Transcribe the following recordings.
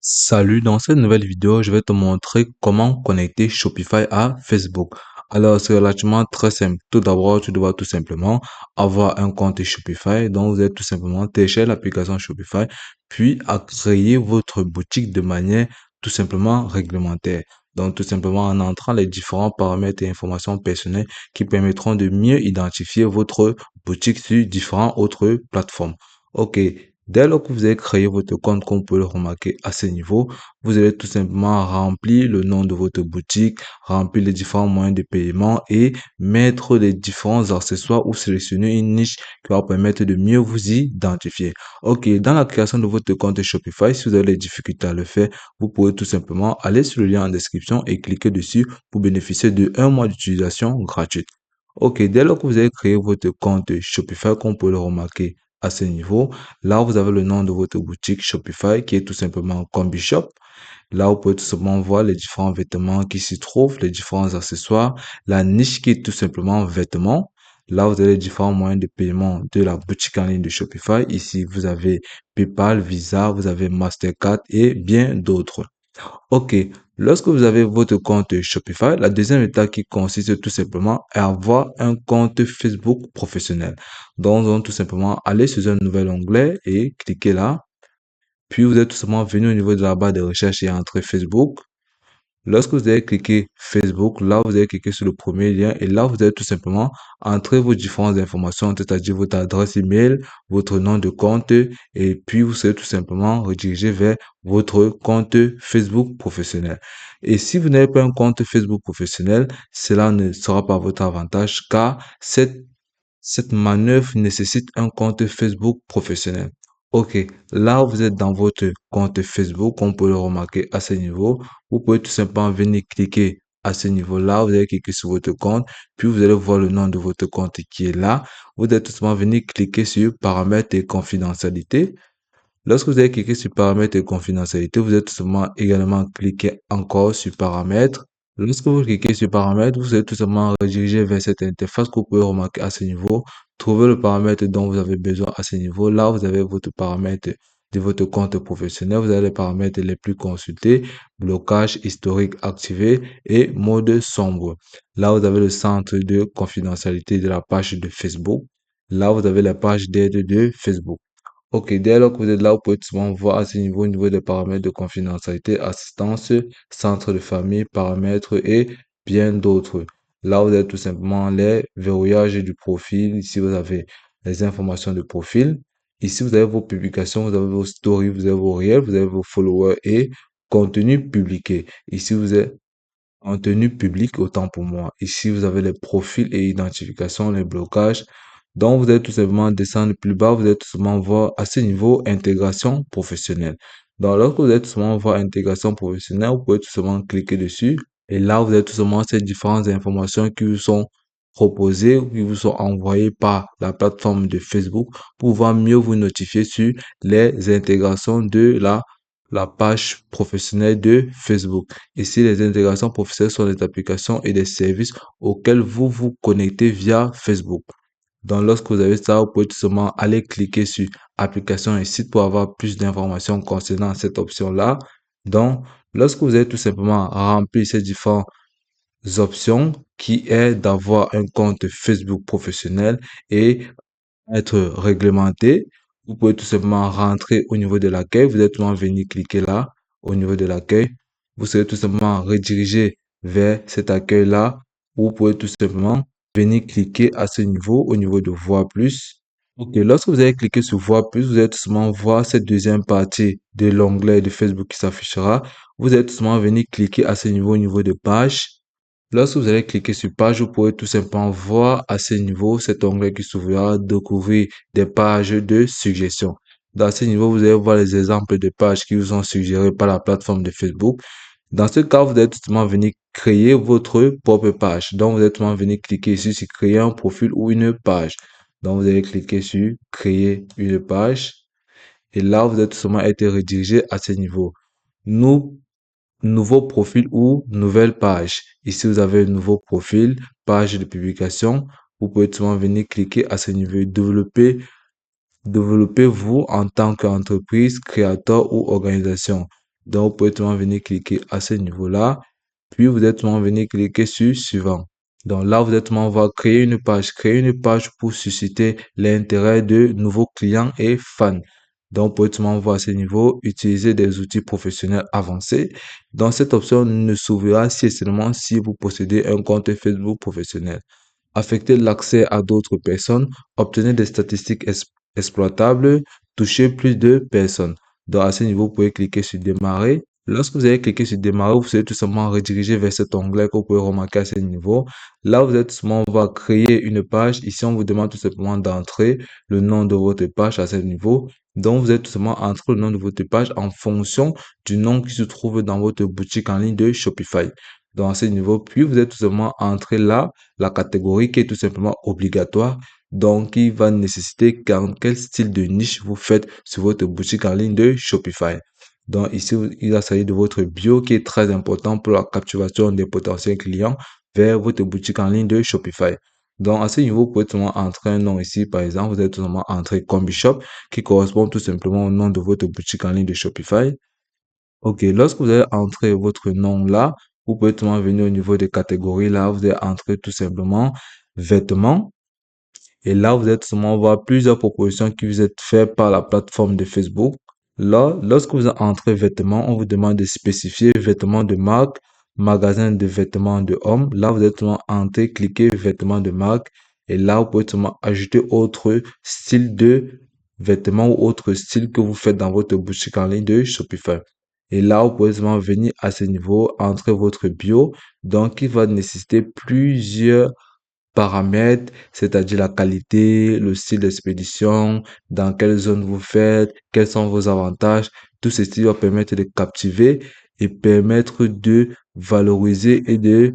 Salut, dans cette nouvelle vidéo, je vais te montrer comment connecter Shopify à Facebook. Alors, c'est relativement très simple. Tout d'abord, tu dois tout simplement avoir un compte Shopify. Donc, vous allez tout simplement télécharger l'application Shopify, puis à créer votre boutique de manière tout simplement réglementaire. Donc, tout simplement en entrant les différents paramètres et informations personnelles qui permettront de mieux identifier votre boutique sur différentes autres plateformes. Ok. Dès lors que vous avez créé votre compte, comme vous pouvez le remarquer à ce niveau, vous allez tout simplement remplir le nom de votre boutique, remplir les différents moyens de paiement et mettre les différents accessoires ou sélectionner une niche qui va permettre de mieux vous identifier. Ok, dans la création de votre compte Shopify, si vous avez des difficultés à le faire, vous pouvez tout simplement aller sur le lien en description et cliquer dessus pour bénéficier de un mois d'utilisation gratuite. Ok, dès lors que vous avez créé votre compte Shopify, comme vous pouvez le remarquer à ce niveau, là, vous avez le nom de votre boutique Shopify qui est tout simplement CombiShop. Là, vous pouvez tout simplement voir les différents vêtements qui s'y trouvent, les différents accessoires, la niche qui est tout simplement vêtements. Là, vous avez les différents moyens de paiement de la boutique en ligne de Shopify. Ici, vous avez PayPal, Visa, vous avez Mastercard et bien d'autres. Ok, lorsque vous avez votre compte Shopify, la deuxième étape qui consiste tout simplement à avoir un compte Facebook professionnel. Donc, tout simplement aller sur un nouvel onglet et cliquer là. Puis, vous êtes tout simplement venu au niveau de la barre de recherche et entrer Facebook. Lorsque vous allez cliquer Facebook, là, vous allez cliquer sur le premier lien et là, vous allez tout simplement entrer vos différentes informations, c'est-à-dire votre adresse email, votre nom de compte et puis vous serez tout simplement redirigé vers votre compte Facebook professionnel. Et si vous n'avez pas un compte Facebook professionnel, cela ne sera pas votre avantage car cette manœuvre nécessite un compte Facebook professionnel. Ok, là vous êtes dans votre compte Facebook, on peut le remarquer à ce niveau. Vous pouvez tout simplement venir cliquer à ce niveau-là. Vous allez cliquer sur votre compte, puis vous allez voir le nom de votre compte qui est là. Vous allez tout simplement venir cliquer sur paramètres et confidentialité. Lorsque vous allez cliquer sur paramètres et confidentialité, vous allez tout simplement également cliquer encore sur paramètres. Lorsque vous cliquez sur paramètres, vous allez tout simplement rediriger vers cette interface que vous pouvez remarquer à ce niveau. Trouvez le paramètre dont vous avez besoin à ce niveau. Là, vous avez votre paramètre de votre compte professionnel. Vous avez les paramètres les plus consultés, blocage historique activé et mode sombre. Là, vous avez le centre de confidentialité de la page de Facebook. Là, vous avez la page d'aide de Facebook. Ok, dès lors que vous êtes là, vous pouvez tout simplement voir à ce niveau, au niveau des paramètres de confidentialité, assistance, centre de famille, paramètres et bien d'autres. Là, vous avez tout simplement les verrouillages du profil. Ici, vous avez les informations de profil. Ici, vous avez vos publications, vous avez vos stories, vous avez vos réels, vous avez vos followers et contenu publié. Ici, vous avez contenu public, autant pour moi. Ici, vous avez les profils et identification, les blocages. Donc, vous allez tout simplement descendre plus bas, vous allez tout simplement voir à ce niveau intégration professionnelle. Donc, lorsque vous allez tout simplement voir intégration professionnelle, vous pouvez tout simplement cliquer dessus. Et là, vous avez tout simplement ces différentes informations qui vous sont proposées ou qui vous sont envoyées par la plateforme de Facebook pour pouvoir mieux vous notifier sur les intégrations de la page professionnelle de Facebook. Ici, les intégrations professionnelles sont des applications et des services auxquels vous vous connectez via Facebook. Donc, lorsque vous avez ça, vous pouvez tout simplement aller cliquer sur applications et sites pour avoir plus d'informations concernant cette option-là. Donc, lorsque vous avez tout simplement rempli ces différentes options qui est d'avoir un compte Facebook professionnel et être réglementé, vous pouvez tout simplement rentrer au niveau de l'accueil. Vous êtes tout simplement venir cliquer là, au niveau de l'accueil. Vous serez tout simplement redirigé vers cet accueil-là. Vous pouvez tout simplement venir cliquer à ce niveau, au niveau de voir plus. Ok, lorsque vous allez cliquer sur voir plus, vous allez tout simplement voir cette deuxième partie de l'onglet de Facebook qui s'affichera. Vous allez tout simplement venir cliquer à ce niveau, au niveau de page. Lorsque vous allez cliquer sur page, vous pourrez tout simplement voir à ce niveau cet onglet qui s'ouvrira, découvrir des pages de suggestions. Dans ce niveau, vous allez voir les exemples de pages qui vous sont suggérées par la plateforme de Facebook. Dans ce cas, vous allez tout simplement venir créer votre propre page. Donc, vous allez tout simplement venir cliquer ici sur créer un profil ou une page. Donc, vous allez cliquer sur créer une page. Et là, vous allez tout simplement être redirigé à ce niveau. Nous Nouveau profil ou nouvelle page. Ici, vous avez un nouveau profil, page de publication. Vous pouvez tout simplement venir cliquer à ce niveau. Développez-vous en tant qu'entreprise, créateur ou organisation. Donc, vous pouvez tout simplement venir cliquer à ce niveau-là. Puis, vous êtes tout simplement venir cliquer sur suivant. Donc là, vous êtes tout simplement, on va créer une page pour susciter l'intérêt de nouveaux clients et fans. Donc, vous pouvez tout simplement voir à ce niveau, utiliser des outils professionnels avancés. Donc, cette option ne s'ouvrira si et seulement si vous possédez un compte Facebook professionnel. Affecter l'accès à d'autres personnes, obtenir des statistiques exploitables, toucher plus de personnes. Donc, à ce niveau, vous pouvez cliquer sur démarrer. Lorsque vous allez cliquer sur démarrer, vous serez tout simplement redirigé vers cet onglet que vous pouvez remarquer à ce niveau. Là, vous êtes tout simplement, on va créer une page. Ici, on vous demande tout simplement d'entrer le nom de votre page à ce niveau. Donc, vous êtes tout simplement entrer le nom de votre page en fonction du nom qui se trouve dans votre boutique en ligne de Shopify. Donc, à ce niveau, puis vous êtes tout simplement entré là la catégorie qui est tout simplement obligatoire. Donc, il va nécessiter quel style de niche vous faites sur votre boutique en ligne de Shopify. Donc, ici, il va s'agir de votre bio qui est très important pour la capturation des potentiels clients vers votre boutique en ligne de Shopify. Donc, à ce niveau, vous pouvez tout simplement entrer un nom ici. Par exemple, vous allez tout simplement entrer Combi-Shop qui correspond tout simplement au nom de votre boutique en ligne de Shopify. Ok, lorsque vous allez entrer votre nom là, vous pouvez tout simplement venir au niveau des catégories là, vous allez entrer tout simplement vêtements. Et là, vous êtes tout simplement voir plusieurs propositions qui vous êtes faites par la plateforme de Facebook. Là, lorsque vous entrez vêtements, on vous demande de spécifier vêtements de marque, magasin de vêtements de hommes. Là, vous êtes tout simplement entré, cliquez vêtements de marque. Et là, vous pouvez tout simplement ajouter autre style de vêtements ou autre style que vous faites dans votre boutique en ligne de Shopify. Et là, vous pouvez seulement venir à ce niveau, entrer votre bio. Donc, il va nécessiter plusieurs paramètres, c'est-à-dire la qualité, le style d'expédition, dans quelle zone vous faites, quels sont vos avantages. Tout ceci va permettre de captiver et permettre de valoriser et de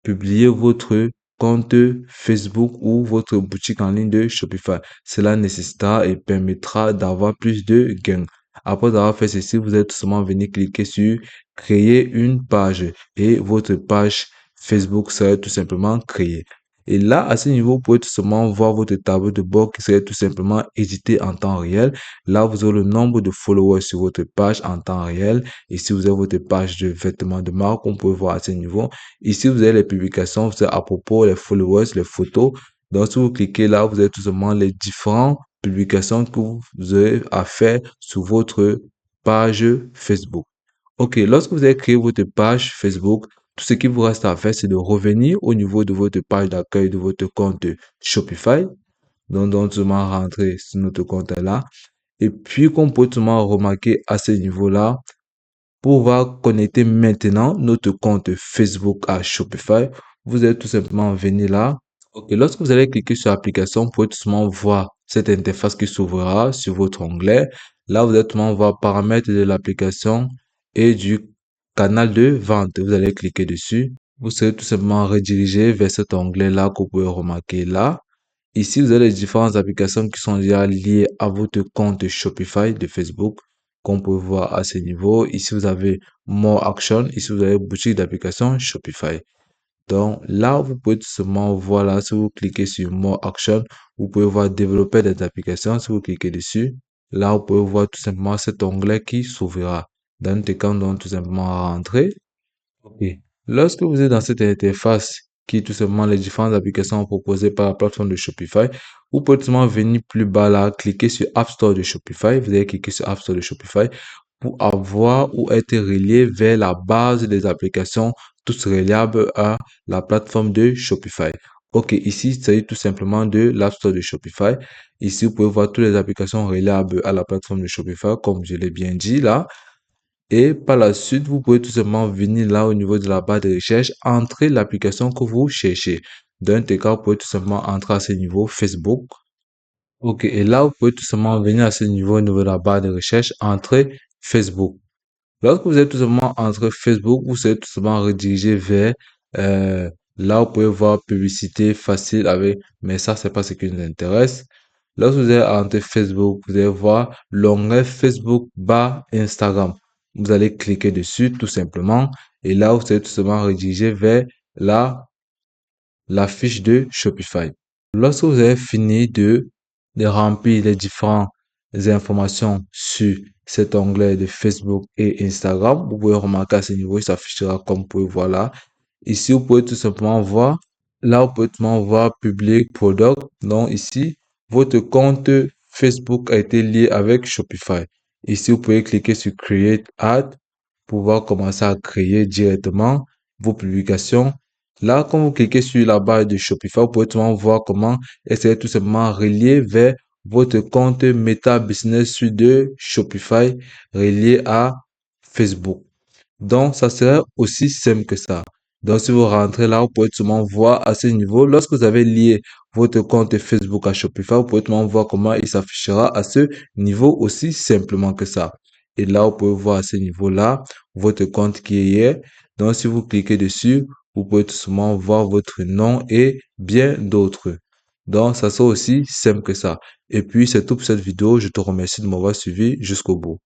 publier votre compte Facebook ou votre boutique en ligne de Shopify. Cela nécessitera et permettra d'avoir plus de gains. Après avoir fait ceci, vous êtes seulement venu cliquer sur créer une page et votre page Facebook sera tout simplement créée. Et là, à ce niveau, vous pouvez tout simplement voir votre tableau de bord qui serait tout simplement édité en temps réel. Là, vous aurez le nombre de followers sur votre page en temps réel. Et si vous avez votre page de vêtements de marque, on peut voir à ce niveau. Ici, vous avez les publications, vous avez à propos les followers, les photos. Donc, si vous cliquez là, vous avez tout simplement les différentes publications que vous avez à faire sur votre page Facebook. Ok, lorsque vous avez créé votre page Facebook, tout ce qui vous reste à faire, c'est de revenir au niveau de votre page d'accueil de votre compte Shopify. Donc, tout simplement rentrer sur notre compte là. Et puis, qu'on peut tout simplement remarquer à ce niveau-là, pour pouvoir connecter maintenant notre compte Facebook à Shopify, vous allez tout simplement venir là. Ok, lorsque vous allez cliquer sur l'application, vous pouvez tout simplement voir cette interface qui s'ouvrira sur votre onglet. Là, vous allez tout simplement voir paramètres de l'application et du canal de vente. Vous allez cliquer dessus. Vous serez tout simplement redirigé vers cet onglet-là que vous pouvez remarquer là. Ici, vous avez les différentes applications qui sont déjà liées à votre compte Shopify de Facebook, qu'on peut voir à ce niveau. Ici, vous avez More Action. Ici, vous avez boutique d'applications Shopify. Donc, là, vous pouvez tout simplement voir là, si vous cliquez sur More Action, vous pouvez voir développer des applications. Si vous cliquez dessus, là, vous pouvez voir tout simplement cet onglet qui s'ouvrira. Dans notre cas, donc, tout simplement à rentrer. Ok. Lorsque vous êtes dans cette interface qui est tout simplement les différentes applications proposées par la plateforme de Shopify, vous pouvez tout simplement venir plus bas là, cliquer sur App Store de Shopify. Vous allez cliquer sur App Store de Shopify pour avoir ou être relié vers la base des applications toutes reliables à la plateforme de Shopify. Ok, ici, il s'agit tout simplement de l'App Store de Shopify. Ici, vous pouvez voir toutes les applications reliables à la plateforme de Shopify, comme je l'ai bien dit là. Et par la suite, vous pouvez tout simplement venir là au niveau de la barre de recherche, entrer l'application que vous cherchez. Dans tes cas, vous pouvez tout simplement entrer à ce niveau Facebook. Ok, et là, vous pouvez tout simplement venir à ce niveau au niveau de la barre de recherche, entrer Facebook. Lorsque vous êtes tout simplement entre Facebook, vous serez tout simplement redirigé vers là où vous pouvez voir publicité facile avec, mais ça, c'est pas ce qui nous intéresse. Lorsque vous êtes entre Facebook, vous allez voir l'onglet Facebook bas Instagram. Vous allez cliquer dessus tout simplement et là, vous serez tout simplement redirigé vers la, la fiche de Shopify. Lorsque vous avez fini de remplir les différents informations sur cet onglet de Facebook et Instagram. Vous pouvez remarquer à ce niveau, il s'affichera comme vous pouvez voir là. Ici, vous pouvez tout simplement voir, là, vous pouvez tout simplement voir Public Product. Donc ici, votre compte Facebook a été lié avec Shopify. Ici, vous pouvez cliquer sur Create Ad pour pouvoir commencer à créer directement vos publications. Là, quand vous cliquez sur la barre de Shopify, vous pouvez tout simplement voir comment essayer tout simplement relier vers votre compte Meta Business Suite de Shopify relié à Facebook. Donc, ça serait aussi simple que ça. Donc, si vous rentrez là, vous pouvez tout simplement voir à ce niveau. Lorsque vous avez lié votre compte Facebook à Shopify, vous pouvez tout simplement voir comment il s'affichera à ce niveau aussi simplement que ça. Et là, vous pouvez voir à ce niveau-là votre compte qui est. Donc, si vous cliquez dessus, vous pouvez tout simplement voir votre nom et bien d'autres. Donc, ça sera aussi simple que ça. Et puis, c'est tout pour cette vidéo. Je te remercie de m'avoir suivi jusqu'au bout.